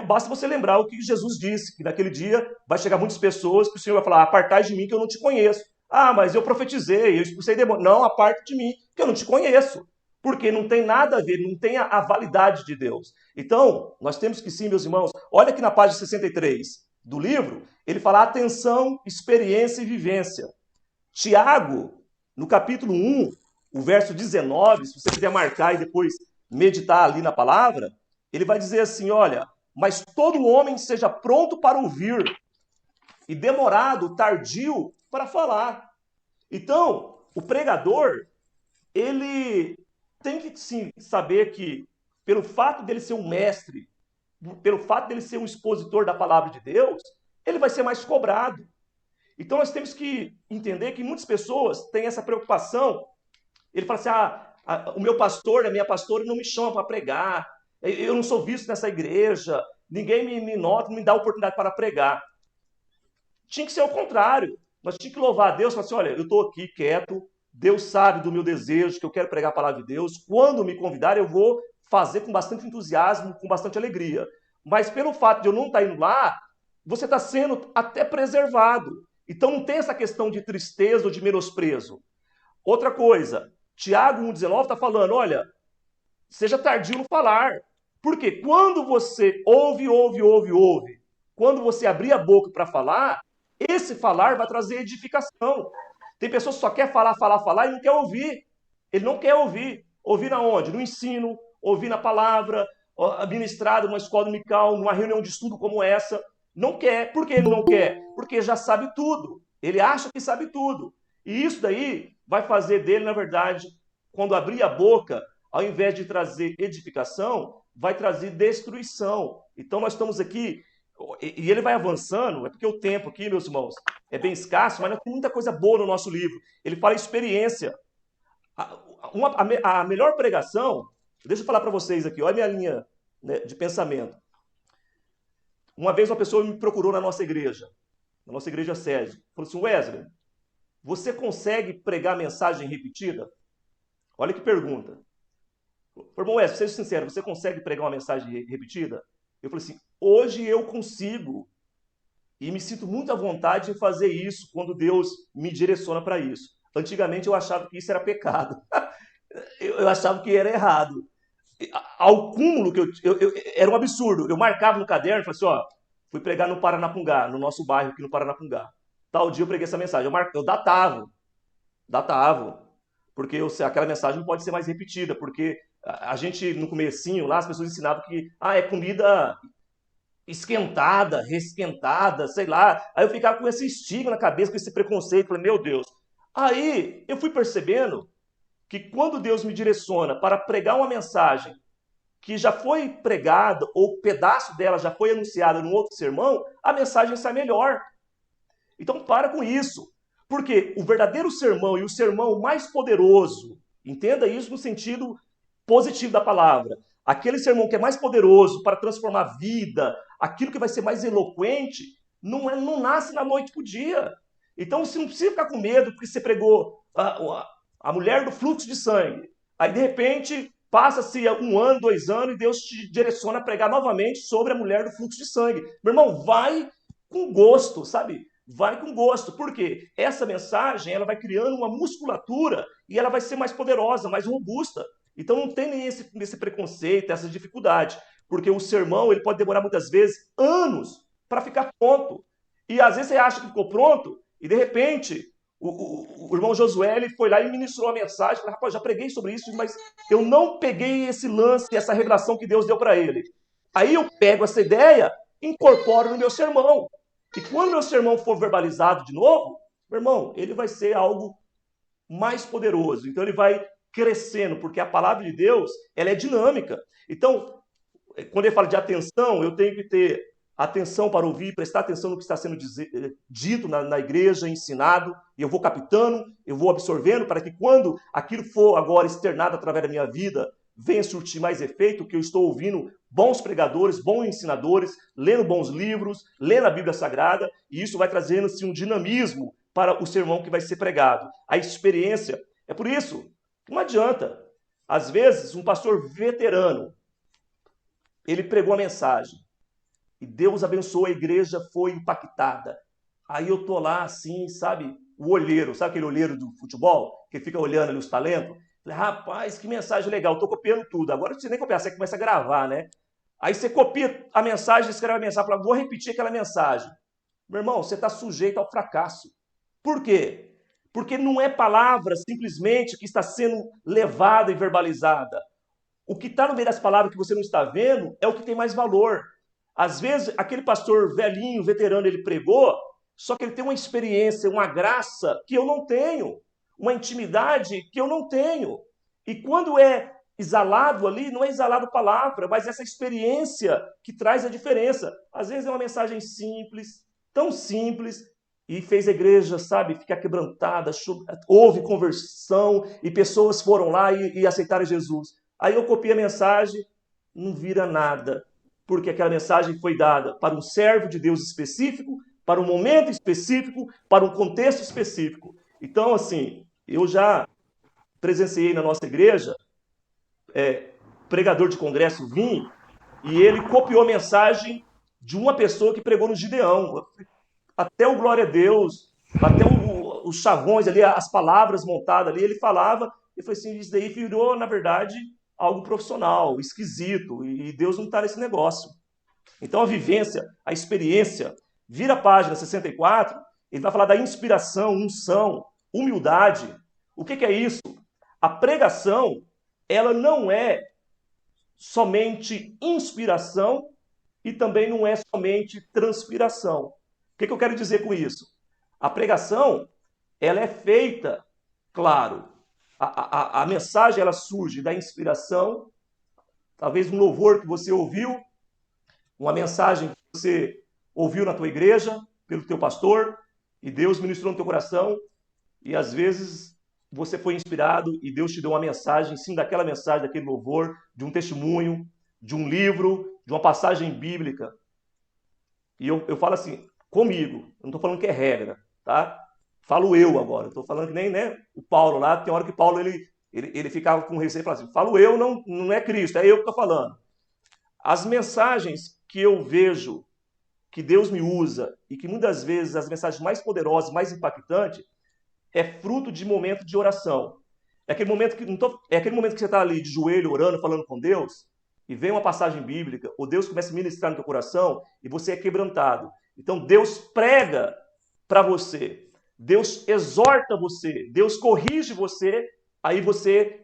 [SPEAKER 1] basta você lembrar o que Jesus disse, que naquele dia vai chegar muitas pessoas que o Senhor vai falar, apartai de mim que eu não te conheço. Ah, mas eu profetizei, eu expulsei demônio. Não, aparte de mim que eu não te conheço. Porque não tem nada a ver, não tem a validade de Deus. Então, nós temos que sim, meus irmãos, olha aqui na página 63 do livro, ele fala atenção, experiência e vivência. Tiago, no capítulo 1, o verso 19, se você quiser marcar e depois meditar ali na palavra, ele vai dizer assim, olha, mas todo homem seja pronto para ouvir e demorado, tardio para falar. Então, o pregador, ele tem que sim saber que, pelo fato dele ser um mestre, pelo fato dele ser um expositor da palavra de Deus, ele vai ser mais cobrado. Então nós temos que entender que muitas pessoas têm essa preocupação. Ele fala assim, o meu pastor, a minha pastora não me chama para pregar, eu não sou visto nessa igreja, ninguém me nota, não me dá oportunidade para pregar. Tinha que ser o contrário. Nós tínhamos que louvar a Deus e falar assim, olha, eu estou aqui quieto, Deus sabe do meu desejo, que eu quero pregar a palavra de Deus. Quando me convidar, eu vou fazer com bastante entusiasmo, com bastante alegria. Mas pelo fato de eu não estar indo lá, você está sendo até preservado. Então não tem essa questão de tristeza ou de menosprezo. Outra coisa, Tiago 1,19 está falando, olha, seja tardio no falar. Porque quando você ouve, quando você abrir a boca para falar, esse falar vai trazer edificação. Tem pessoas que só quer falar e não quer ouvir. Ele não quer ouvir. Ouvir na onde? No ensino, ouvir na palavra, ministrado numa escola dominical, numa reunião de estudo como essa. Não quer. Por que ele não quer? Porque já sabe tudo. Ele acha que sabe tudo. E isso daí vai fazer dele, na verdade, quando abrir a boca, ao invés de trazer edificação, vai trazer destruição. Então nós estamos aqui, e ele vai avançando, é porque o tempo aqui, meus irmãos, é bem escasso, mas nós temos muita coisa boa no nosso livro. Ele fala experiência. A melhor pregação, deixa eu falar para vocês aqui, olha a minha linha, né, de pensamento. Uma vez uma pessoa me procurou na nossa igreja sede, falou assim, Wesley, você consegue pregar mensagem repetida? Olha que pergunta. Irmão Wesley, seja sincero, você consegue pregar uma mensagem repetida? Eu falei assim, hoje eu consigo. E me sinto muito à vontade em fazer isso quando Deus me direciona para isso. Antigamente eu achava que isso era pecado. Eu achava que era errado. ao cúmulo que era um absurdo. Eu marcava no caderno e falei assim, ó, fui pregar no Paranapungá, no nosso bairro aqui no Paranapungá. Tal dia eu preguei essa mensagem. Eu datava, porque aquela mensagem não pode ser mais repetida, porque a gente, no comecinho lá, as pessoas ensinavam que é comida esquentada, resquentada, sei lá. Aí eu ficava com esse estigma na cabeça, com esse preconceito, falei, meu Deus. Aí eu fui percebendo que quando Deus me direciona para pregar uma mensagem que já foi pregada, ou pedaço dela já foi anunciado num outro sermão, a mensagem sai melhor. Então para com isso. Porque o verdadeiro sermão e o sermão mais poderoso, entenda isso no sentido positivo da palavra, aquele sermão que é mais poderoso para transformar a vida, aquilo que vai ser mais eloquente, não nasce da noite para o dia. Então você não precisa ficar com medo porque você pregou a mulher do fluxo de sangue. Aí de repente passa-se 1 ano, 2 anos e Deus te direciona a pregar novamente sobre a mulher do fluxo de sangue. Meu irmão, vai com gosto, sabe? Vai com gosto. Por quê? Essa mensagem ela vai criando uma musculatura e ela vai ser mais poderosa, mais robusta. Então não tem nem esse preconceito, essa dificuldade, porque o sermão ele pode demorar muitas vezes anos para ficar pronto. E às vezes você acha que ficou pronto e de repente o irmão Josué ele foi lá e ministrou a mensagem, falei, rapaz, já preguei sobre isso, mas eu não peguei esse lance, essa revelação que Deus deu para ele. Aí eu pego essa ideia, incorporo no meu sermão. E quando meu sermão for verbalizado de novo, meu irmão, ele vai ser algo mais poderoso. Então ele vai crescendo, porque a palavra de Deus, ela é dinâmica. Então, quando ele fala de atenção, eu tenho que ter atenção para ouvir, prestar atenção no que está sendo dito na igreja, ensinado, e eu vou captando, eu vou absorvendo, para que quando aquilo for agora externado através da minha vida, venha surtir mais efeito, que eu estou ouvindo bons pregadores, bons ensinadores, lendo bons livros, lendo a Bíblia Sagrada, e isso vai trazendo-se um dinamismo para o sermão que vai ser pregado. A experiência. É por isso que não adianta. Às vezes, um pastor veterano, ele pregou a mensagem, e Deus abençoou, a igreja foi impactada. Aí eu tô lá assim, sabe, o olheiro, sabe aquele olheiro do futebol, que fica olhando ali os talentos? Falei, rapaz, que mensagem legal, tô copiando tudo. Agora não precisa nem copiar, você começa a gravar, né? Aí você copia a mensagem, escreve a mensagem, fala, vou repetir aquela mensagem. Meu irmão, você está sujeito ao fracasso. Por quê? Porque não é palavra simplesmente que está sendo levada e verbalizada. O que está no meio das palavras que você não está vendo é o que tem mais valor. Às vezes, aquele pastor velhinho, veterano, ele pregou, só que ele tem uma experiência, uma graça que eu não tenho, uma intimidade que eu não tenho. E quando é exalado ali, não é exalado palavra, mas essa experiência que traz a diferença. Às vezes é uma mensagem simples, tão simples, e fez a igreja, sabe, ficar quebrantada, houve conversão, e pessoas foram lá e aceitaram Jesus. Aí eu copiei a mensagem, não vira nada, porque aquela mensagem foi dada para um servo de Deus específico, para um momento específico, para um contexto específico. Então, assim, eu já presenciei na nossa igreja, pregador de congresso vir, e ele copiou a mensagem de uma pessoa que pregou no Gideão. Até o glória a Deus, até os chavões ali, as palavras montadas ali, ele falava, e foi assim, isso daí virou, na verdade, algo profissional, esquisito, e Deus não está nesse negócio. Então a vivência, a experiência, vira a página 64, ele vai falar da inspiração, unção, humildade. O que é isso? A pregação, ela não é somente inspiração e também não é somente transpiração. O que eu quero dizer com isso? A pregação, ela é feita, claro, a mensagem ela surge da inspiração, talvez um louvor que você ouviu, uma mensagem que você ouviu na tua igreja, pelo teu pastor, e Deus ministrou no teu coração, e às vezes você foi inspirado e Deus te deu uma mensagem, sim, daquela mensagem, daquele louvor, de um testemunho, de um livro, de uma passagem bíblica. E eu falo assim, comigo, eu não estou falando que é regra, tá? Falo eu agora, estou falando que nem, né, o Paulo lá, tem hora que Paulo ele ficava com receio e falava assim, falo eu, não é Cristo, é eu que estou falando. As mensagens que eu vejo que Deus me usa e que muitas vezes as mensagens mais poderosas, mais impactantes, é fruto de momento de oração. É aquele momento que, é aquele momento que você está ali de joelho, orando, falando com Deus, e vem uma passagem bíblica, ou Deus começa a ministrar no teu coração, e você é quebrantado. Então Deus prega para você, Deus exorta você, Deus corrige você, aí você,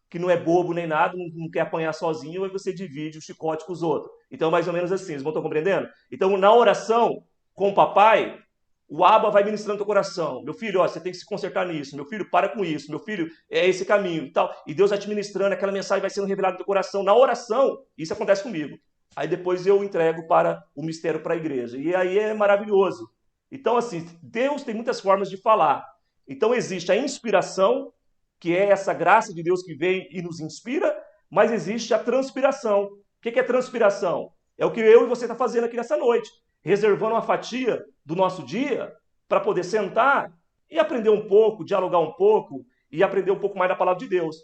[SPEAKER 1] que não é bobo nem nada, não quer apanhar sozinho, aí você divide o chicote com os outros. Então, mais ou menos assim, vocês estão compreendendo? Então, na oração com o papai, o Abba vai ministrando no teu coração. Meu filho, ó, você tem que se consertar nisso. Meu filho, para com isso. Meu filho, é esse caminho e tal. E Deus vai te ministrando, aquela mensagem vai sendo revelada no teu coração. Na oração, isso acontece comigo. Aí depois eu entrego para o mistério para a igreja. E aí é maravilhoso. Então, assim, Deus tem muitas formas de falar. Então, existe a inspiração, que é essa graça de Deus que vem e nos inspira, mas existe a transpiração. O que é transpiração? É o que eu e você está fazendo aqui nessa noite, reservando uma fatia do nosso dia para poder sentar e aprender um pouco, dialogar um pouco e aprender um pouco mais da palavra de Deus.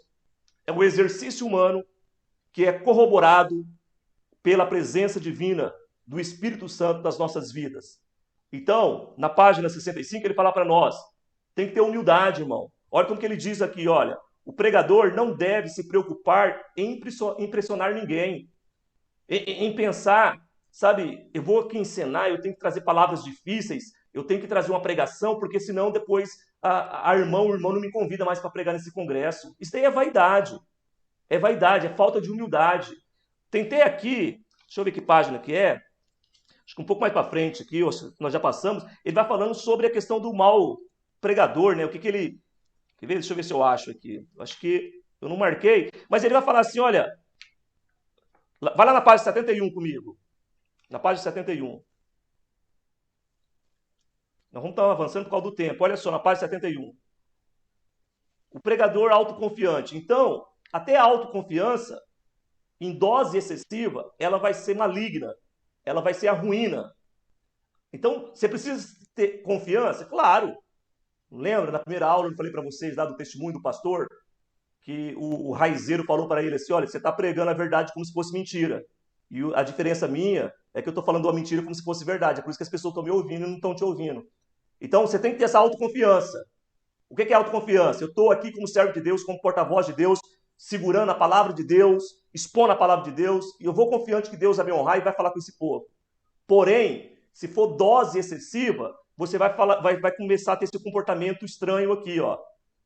[SPEAKER 1] É um exercício humano que é corroborado pela presença divina do Espírito Santo nas nossas vidas. Então, na página 65, ele fala para nós, tem que ter humildade, irmão. Olha como que ele diz aqui, olha, o pregador não deve se preocupar em impressionar ninguém, em pensar, sabe, eu vou aqui ensinar, eu tenho que trazer palavras difíceis, eu tenho que trazer uma pregação, porque senão depois o irmão não me convida mais para pregar nesse congresso. Isso daí é vaidade, é falta de humildade. Tentei aqui, deixa eu ver que página que é, acho que um pouco mais para frente aqui, nós já passamos, ele vai falando sobre a questão do mau pregador, né? O que ele... Quer ver? Deixa eu ver se eu acho aqui. Acho que eu não marquei, mas ele vai falar assim, olha, vai lá na página 71 comigo. Na página 71. Nós vamos estar avançando por causa do tempo. Olha só, na página 71. O pregador autoconfiante. Então, até a autoconfiança, em dose excessiva, ela vai ser maligna. Ela vai ser a ruína. Então, você precisa ter confiança? Claro. Lembra, na primeira aula, eu falei para vocês lá do testemunho do pastor, que o raizeiro falou para ele assim, olha, você está pregando a verdade como se fosse mentira. E a diferença minha é que eu estou falando uma mentira como se fosse verdade. É por isso que as pessoas estão me ouvindo e não estão te ouvindo. Então, você tem que ter essa autoconfiança. O que é autoconfiança? Eu estou aqui como servo de Deus, como porta-voz de Deus, segurando a palavra de Deus, expondo a palavra de Deus, e eu vou confiante que Deus vai me honrar e vai falar com esse povo. Porém, se for dose excessiva, você vai começar a ter esse comportamento estranho aqui, ó.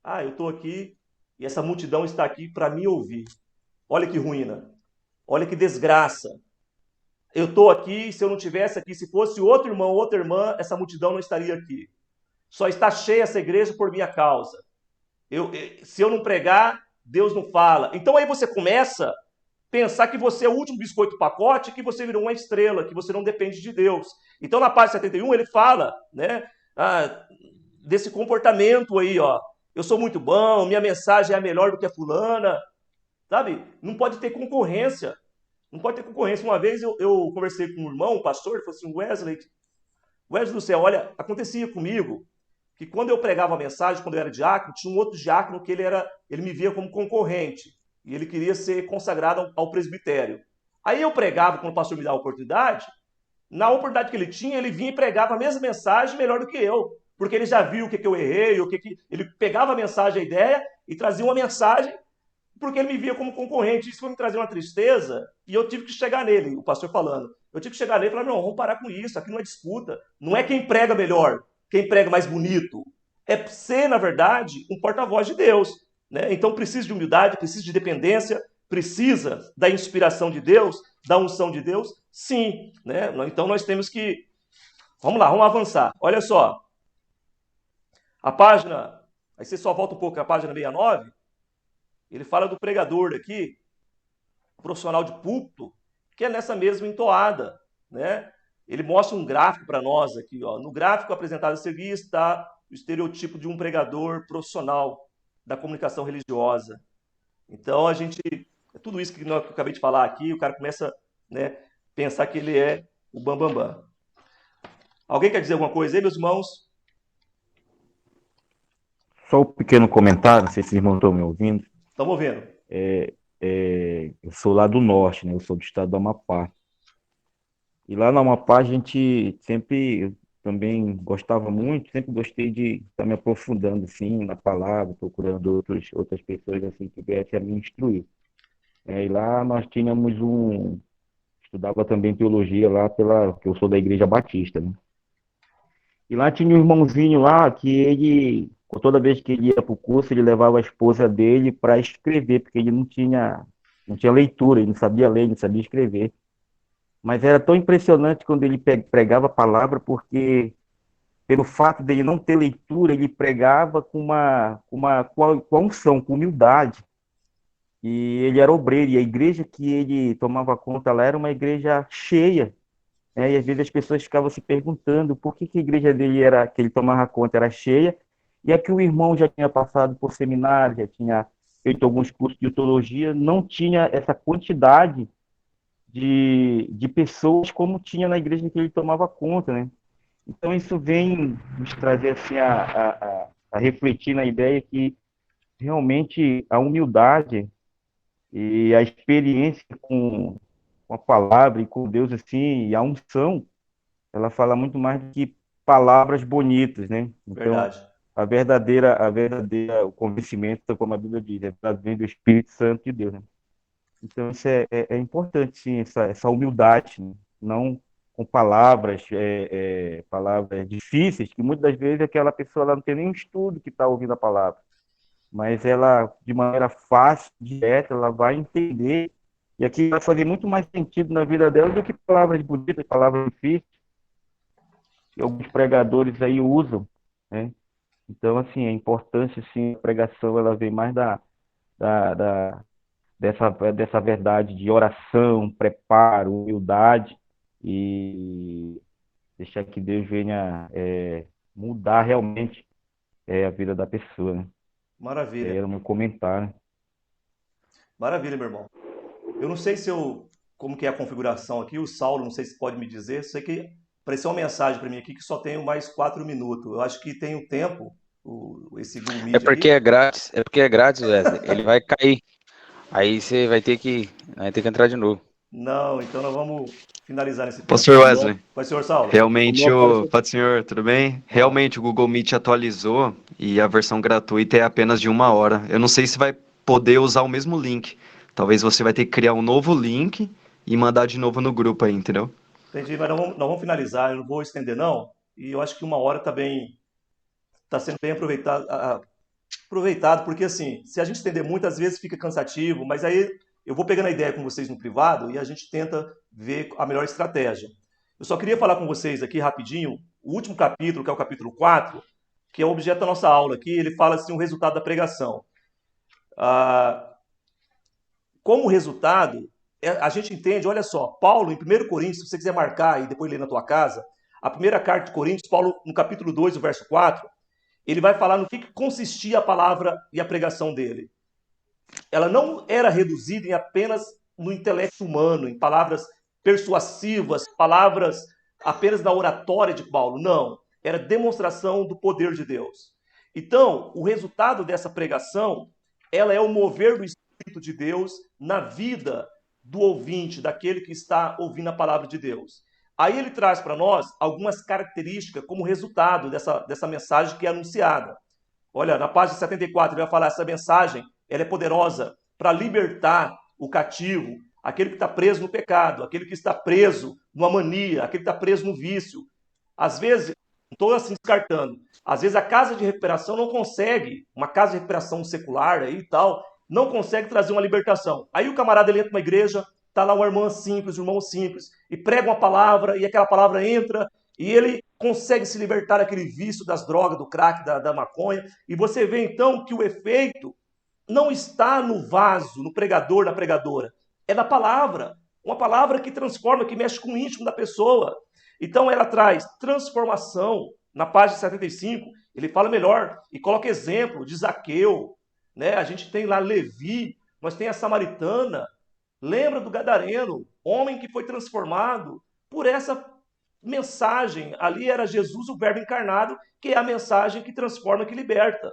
[SPEAKER 1] Ah, eu estou aqui e essa multidão está aqui para me ouvir. Olha que ruína. Olha que desgraça. Eu estou aqui, se eu não tivesse aqui, se fosse outro irmão, outra irmã, essa multidão não estaria aqui. Só está cheia essa igreja por minha causa. Se eu não pregar, Deus não fala. Então aí você começa a pensar que você é o último biscoito do pacote, que você virou uma estrela, que você não depende de Deus. Então na página 71 ele fala, né, desse comportamento aí, ó. Eu sou muito bom, minha mensagem é a melhor do que a fulana, sabe? Não pode ter concorrência. Não pode ter concorrência. Uma vez eu conversei com um irmão, um pastor, ele falou assim, Wesley do céu, olha, acontecia comigo que quando eu pregava a mensagem, quando eu era diácono, tinha um outro diácono que ele me via como concorrente. E ele queria ser consagrado ao presbitério. Aí eu pregava, quando o pastor me dava a oportunidade, na oportunidade que ele tinha, ele vinha e pregava a mesma mensagem melhor do que eu. Porque ele já viu o que eu errei, ele pegava a mensagem, a ideia, e trazia uma mensagem, porque ele me via como concorrente. Isso foi me trazer uma tristeza, e eu tive que chegar nele, o pastor falando. Eu tive que chegar nele e falar, não, vamos parar com isso, aqui não é disputa. Não é quem prega melhor, quem prega mais bonito. É ser, na verdade, um porta-voz de Deus. Né? Então precisa de humildade, precisa de dependência, precisa da inspiração de Deus, da unção de Deus, sim. Né? Então nós temos que... Vamos lá, vamos avançar. Olha só. A página... Aí você só volta um pouco a página 69. Ele fala do pregador aqui, profissional de púlpito, que é nessa mesma entoada. Né? Ele mostra um gráfico para nós aqui. Ó. No gráfico apresentado a seguir está o estereotipo de um pregador profissional da comunicação religiosa. Então, tudo isso que eu acabei de falar aqui, o cara começa, né, a pensar que ele é o bambambam. Bam, bam. Alguém quer dizer alguma coisa aí, meus irmãos?
[SPEAKER 7] Só um pequeno comentário, não sei se os irmãos estão me ouvindo.
[SPEAKER 1] Estamos ouvindo.
[SPEAKER 7] Eu sou lá do norte, né? Eu sou do estado do Amapá. E lá no Amapá a gente sempre também gostava muito, sempre gostei de estar me aprofundando, assim, na palavra, procurando outras pessoas, assim, que viessem a me instruir. E lá nós tínhamos estudava também teologia lá que eu sou da Igreja Batista, né? E lá tinha um irmãozinho lá que ele, toda vez que ele ia para o curso, ele levava a esposa dele para escrever, porque ele não tinha leitura, ele não sabia ler, não sabia escrever. Mas era tão impressionante quando ele pregava a palavra, porque pelo fato dele não ter leitura, ele pregava com a unção, com humildade. E ele era obreiro, e a igreja que ele tomava conta lá era uma igreja cheia, né? E às vezes as pessoas ficavam se perguntando por que a igreja dele era, que ele tomava conta, era cheia, e aqui o irmão já tinha passado por seminário, já tinha feito alguns cursos de teologia, não tinha essa quantidade de pessoas como tinha na igreja que ele tomava conta, né? Então isso vem nos trazer assim a refletir na ideia que realmente a humildade e a experiência com a palavra e com Deus assim, e a unção, ela fala muito mais do que palavras bonitas, né? Então,
[SPEAKER 1] Verdade.
[SPEAKER 7] o convencimento, como a Bíblia diz, vem do Espírito Santo de Deus, né? Então, isso é importante, sim, essa humildade, né? Não com palavras difíceis, que muitas das vezes aquela pessoa ela não tem nenhum estudo que está ouvindo a palavra, mas ela, de maneira fácil, direta, ela vai entender, e aqui vai fazer muito mais sentido na vida dela do que palavras bonitas, palavras difíceis, que alguns pregadores aí usam, né? Então, assim, a importância, assim, da pregação, ela vem mais da, da, dessa verdade de oração, preparo, humildade, e deixar que Deus venha mudar realmente a vida da pessoa, né?
[SPEAKER 1] Maravilha.
[SPEAKER 7] Era o meu comentário.
[SPEAKER 1] Maravilha, meu irmão. Eu não sei como que é a configuração aqui, o Saulo, não sei se pode me dizer, sei que apareceu uma mensagem para mim aqui que só tenho mais 4 minutos. Eu acho que tem um tempo, esse Google
[SPEAKER 4] É
[SPEAKER 1] Meet
[SPEAKER 4] porque
[SPEAKER 1] aqui.
[SPEAKER 4] é grátis, Wesley. Ele vai cair. Aí você vai ter que entrar de novo.
[SPEAKER 1] Não, então nós vamos finalizar nesse tempo,
[SPEAKER 8] Pastor
[SPEAKER 1] tá bom?
[SPEAKER 8] Wesley,
[SPEAKER 1] Pai, senhor Saulo.
[SPEAKER 3] O
[SPEAKER 8] realmente
[SPEAKER 3] meu
[SPEAKER 8] o.
[SPEAKER 3] apareceu.
[SPEAKER 8] Pode, senhor, tudo bem?
[SPEAKER 1] Ó,
[SPEAKER 8] Realmente o Google Meet atualizou e a versão gratuita é apenas de 1 hora. Eu não sei se vai poder usar o mesmo link. Talvez você vai ter que criar um novo link e mandar de novo no grupo aí, entendeu?
[SPEAKER 1] entendi, mas nós vamos finalizar, eu não vou estender não, e eu acho que 1 hora está sendo bem aproveitado, porque assim, se a gente estender muito, às vezes fica cansativo, mas aí eu vou pegando a ideia com vocês no privado e a gente tenta ver a melhor estratégia. Eu só queria falar com vocês aqui rapidinho, o último capítulo, que é o capítulo 4, que é o objeto da nossa aula aqui, ele fala assim, o resultado da pregação. Ah, como resultado, a gente entende, olha só, Paulo, em 1 Coríntios, se você quiser marcar e depois ler na tua casa, a primeira carta de Coríntios, Paulo, no capítulo 2, o verso 4, ele vai falar no que consistia a palavra e a pregação dele. Ela não era reduzida em apenas no intelecto humano, em palavras persuasivas, palavras apenas da oratória de Paulo. Não, era demonstração do poder de Deus. Então, o resultado dessa pregação, ela é o mover do Espírito de Deus na vida do ouvinte, daquele que está ouvindo a palavra de Deus. Aí ele traz para nós algumas características como resultado dessa mensagem que é anunciada. Olha, na página 74 ele vai falar essa mensagem, ela é poderosa para libertar o cativo, aquele que está preso no pecado, aquele que está preso numa mania, aquele que está preso no vício. Às vezes, não estou assim descartando, às vezes a casa de recuperação não consegue, uma casa de recuperação secular aí e tal, não consegue trazer uma libertação. Aí o camarada ele entra numa igreja, está lá uma irmã simples, um irmão simples, e prega uma palavra, e aquela palavra entra, e ele consegue se libertar daquele vício das drogas, do crack, da maconha, e você vê então que o efeito não está no vaso, no pregador, na pregadora, é na palavra, uma palavra que transforma, que mexe com o íntimo da pessoa. Então ela traz transformação. Na página 75, ele fala melhor e coloca exemplo de Zaqueu, né? A gente tem lá Levi, nós tem a samaritana, lembra do gadareno, homem que foi transformado por essa mensagem. Ali era Jesus, o verbo encarnado, que é a mensagem que transforma, que liberta.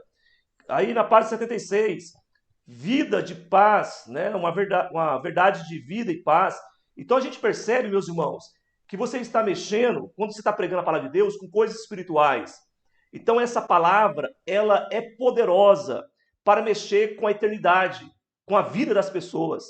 [SPEAKER 1] Aí na página 76, vida de paz, né? Uma verdade de vida e paz. Então a gente percebe, meus irmãos, que você está mexendo, quando você está pregando a palavra de Deus, com coisas espirituais. Então essa palavra, ela é poderosa para mexer com a eternidade, com a vida das pessoas.